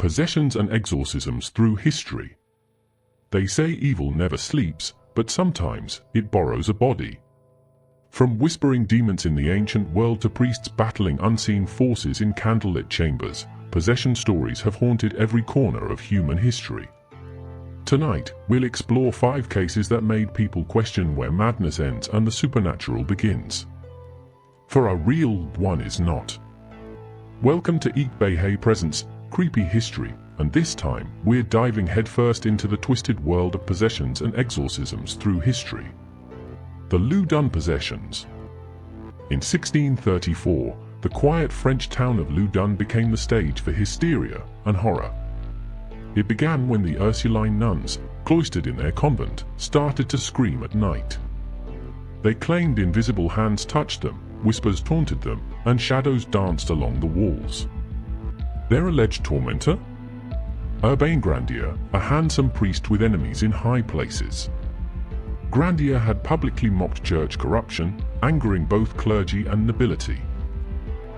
Possessions and exorcisms through history. They say evil never sleeps, but sometimes it borrows a body. From whispering demons in the ancient world to priests battling unseen forces in candlelit chambers, possession stories have haunted every corner of human history. Tonight, we'll explore 5 cases that made people question where madness ends and the supernatural begins. For a real one is not. Welcome to IYCBEJE Presents, Creepy History, and this time, we're diving headfirst into the twisted world of possessions and exorcisms through history. The Loudun possessions. In 1634, the quiet French town of Loudun became the stage for hysteria and horror. It began when the Ursuline nuns, cloistered in their convent, started to scream at night. They claimed invisible hands touched them, whispers taunted them, and shadows danced along the walls. Their alleged tormentor? Urbain Grandier, a handsome priest with enemies in high places. Grandier had publicly mocked church corruption, angering both clergy and nobility.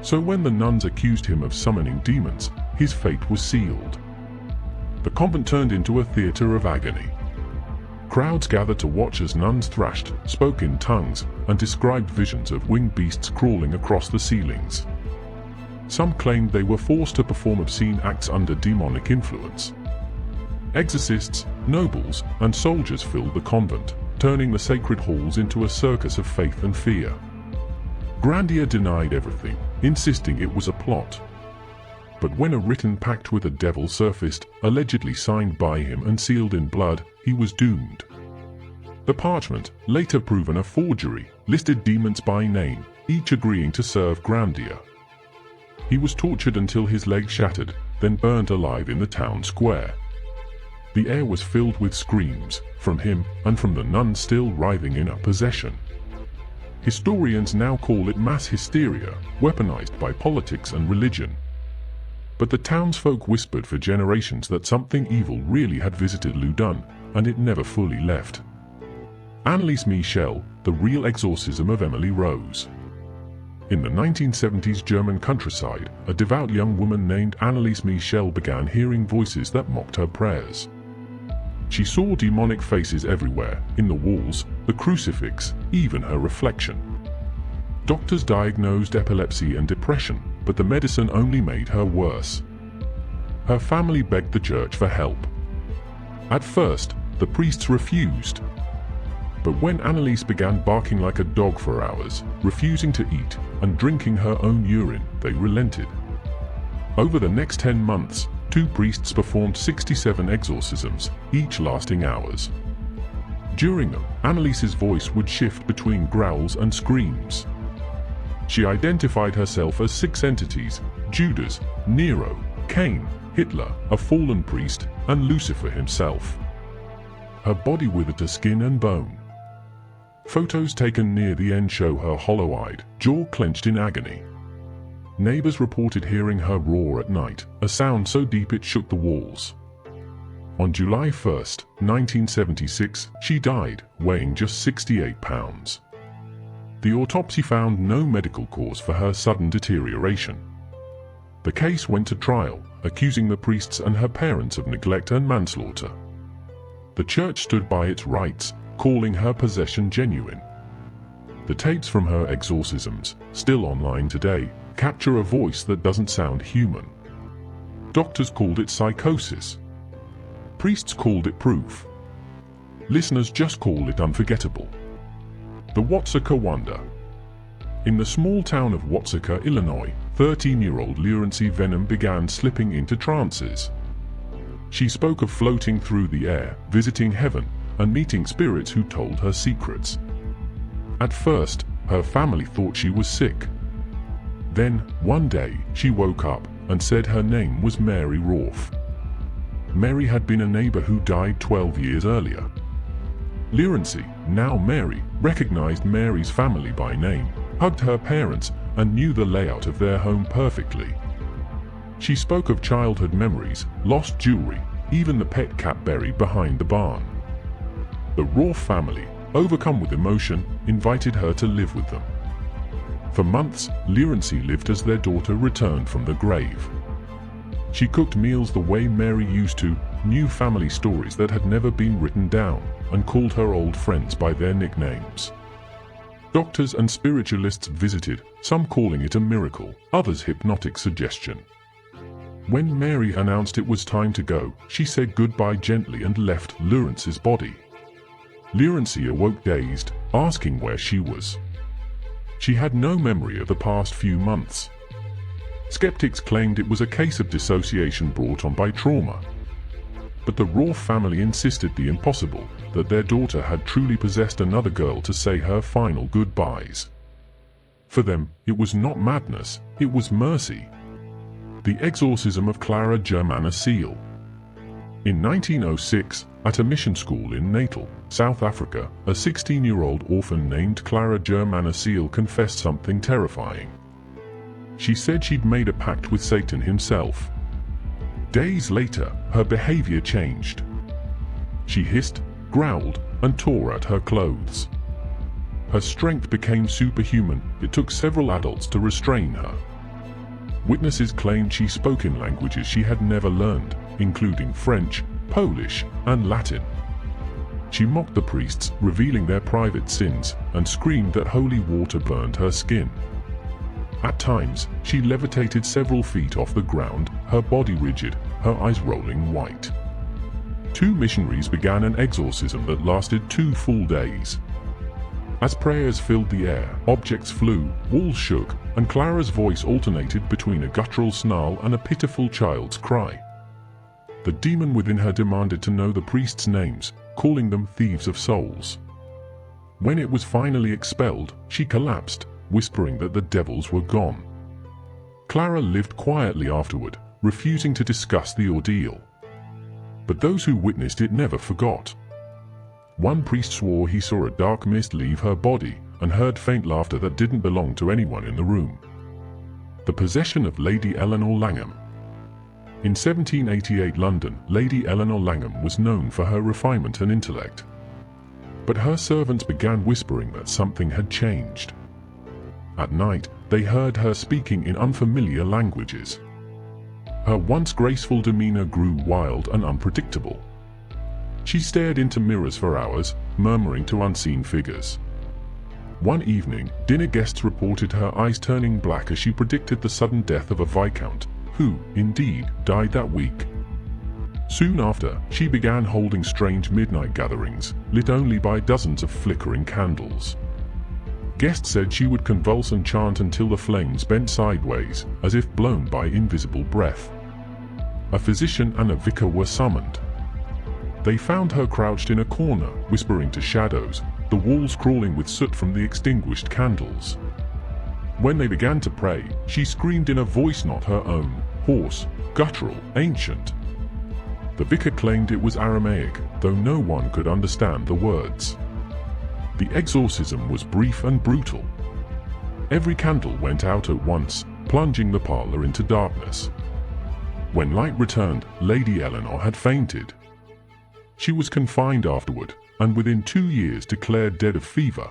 So when the nuns accused him of summoning demons, his fate was sealed. The convent turned into a theater of agony. Crowds gathered to watch as nuns thrashed, spoke in tongues, and described visions of winged beasts crawling across the ceilings. Some claimed they were forced to perform obscene acts under demonic influence. Exorcists, nobles, and soldiers filled the convent, turning the sacred halls into a circus of faith and fear. Grandier denied everything, insisting it was a plot. But when a written pact with the devil surfaced, allegedly signed by him and sealed in blood, he was doomed. The parchment, later proven a forgery, listed demons by name, each agreeing to serve Grandier. He was tortured until his leg shattered, then burned alive in the town square. The air was filled with screams, from him and from the nuns still writhing in a possession. Historians now call it mass hysteria, weaponized by politics and religion. But the townsfolk whispered for generations that something evil really had visited Loudun, and it never fully left. Anneliese Michel, the real exorcism of Emily Rose. In the 1970s German countryside, a devout young woman named Anneliese Michel began hearing voices that mocked her prayers. She saw demonic faces everywhere, in the walls, the crucifix, even her reflection. Doctors diagnosed epilepsy and depression, but the medicine only made her worse. Her family begged the church for help. At first, the priests refused. But when Anneliese began barking like a dog for hours, refusing to eat, and drinking her own urine, they relented. Over the next 10 months, 2 priests performed 67 exorcisms, each lasting hours. During them, Anneliese's voice would shift between growls and screams. She identified herself as 6 entities: Judas, Nero, Cain, Hitler, a fallen priest, and Lucifer himself. Her body withered to skin and bone. Photos taken near the end show her hollow-eyed, jaw clenched in agony. Neighbors reported hearing her roar at night, a sound so deep it shook the walls. On July 1, 1976, she died, weighing just 68 pounds. The autopsy found no medical cause for her sudden deterioration. The case went to trial, accusing the priests and her parents of neglect and manslaughter. The church stood by its rights, calling her possession genuine. The tapes from her exorcisms, still online today, capture a voice that doesn't sound human. Doctors called it psychosis. Priests called it proof. Listeners just call it unforgettable. The Watseka Wonder. In the small town of Watseka, Illinois, 13-year-old Laurency Venom began slipping into trances. She spoke of floating through the air, visiting heaven, and meeting spirits who told her secrets. At first, her family thought she was sick. Then, one day, she woke up and said her name was Mary Rolfe. Mary had been a neighbor who died 12 years earlier. Laurency, now Mary, recognized Mary's family by name, hugged her parents, and knew the layout of their home perfectly. She spoke of childhood memories, lost jewelry, even the pet cat buried behind the barn. The Rolfe family, overcome with emotion, invited her to live with them. For months, Laurency lived as their daughter returned from the grave. She cooked meals the way Mary used to, knew family stories that had never been written down, and called her old friends by their nicknames. Doctors and spiritualists visited, some calling it a miracle, others hypnotic suggestion. When Mary announced it was time to go, she said goodbye gently and left Laurence's body. Laurence awoke dazed, asking where she was. She had no memory of the past few months. Skeptics claimed it was a case of dissociation brought on by trauma. But the Raw family insisted the impossible, that their daughter had truly possessed another girl to say her final goodbyes. For them, it was not madness, it was mercy. The Exorcism of Clara Germana Seal. In 1906, at a mission school in Natal, South Africa, a 16-year-old orphan named Clara Germana Seal confessed something terrifying. She said she'd made a pact with Satan himself. Days later, her behavior changed. She hissed, growled, and tore at her clothes. Her strength became superhuman. It took several adults to restrain her. Witnesses claimed she spoke in languages she had never learned, including French, Polish, and Latin. She mocked the priests, revealing their private sins, and screamed that holy water burned her skin. At times, she levitated several feet off the ground, her body rigid, her eyes rolling white. 2 missionaries began an exorcism that lasted 2 full days. As prayers filled the air, objects flew, walls shook, and Clara's voice alternated between a guttural snarl and a pitiful child's cry. The demon within her demanded to know the priests' names, calling them thieves of souls. When it was finally expelled, she collapsed, whispering that the devils were gone. Clara lived quietly afterward, refusing to discuss the ordeal. But those who witnessed it never forgot. One priest swore he saw a dark mist leave her body, and heard faint laughter that didn't belong to anyone in the room. The possession of Lady Eleanor Langham. In 1788 London, Lady Eleanor Langham was known for her refinement and intellect. But her servants began whispering that something had changed. At night, they heard her speaking in unfamiliar languages. Her once graceful demeanor grew wild and unpredictable. She stared into mirrors for hours, murmuring to unseen figures. One evening, dinner guests reported her eyes turning black as she predicted the sudden death of a viscount, who, indeed, died that week. Soon after, she began holding strange midnight gatherings, lit only by dozens of flickering candles. Guests said she would convulse and chant until the flames bent sideways, as if blown by invisible breath. A physician and a vicar were summoned. They found her crouched in a corner, whispering to shadows, the walls crawling with soot from the extinguished candles. When they began to pray, she screamed in a voice not her own, hoarse, guttural, ancient. The vicar claimed it was Aramaic, though no one could understand the words. The exorcism was brief and brutal. Every candle went out at once, plunging the parlor into darkness. When light returned, Lady Eleanor had fainted. She was confined afterward, and within 2 years declared dead of fever.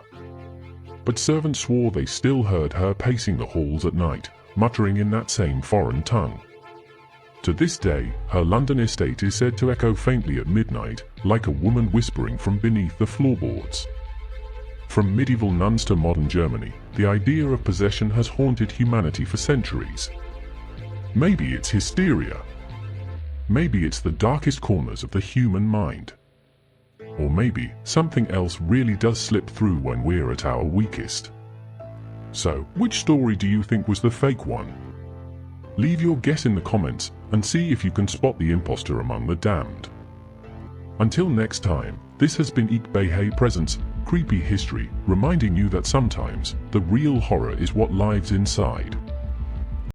But servants swore they still heard her pacing the halls at night, muttering in that same foreign tongue. To this day, her London estate is said to echo faintly at midnight, like a woman whispering from beneath the floorboards. From medieval nuns to modern Germany, the idea of possession has haunted humanity for centuries. Maybe it's hysteria. Maybe it's the darkest corners of the human mind. Or maybe something else really does slip through when we're at our weakest. So, which story do you think was the fake one? Leave your guess in the comments and see if you can spot the imposter among the damned. Until next time, this has been IYCBEJE Presents, Creepy History, reminding you that sometimes the real horror is what lives inside.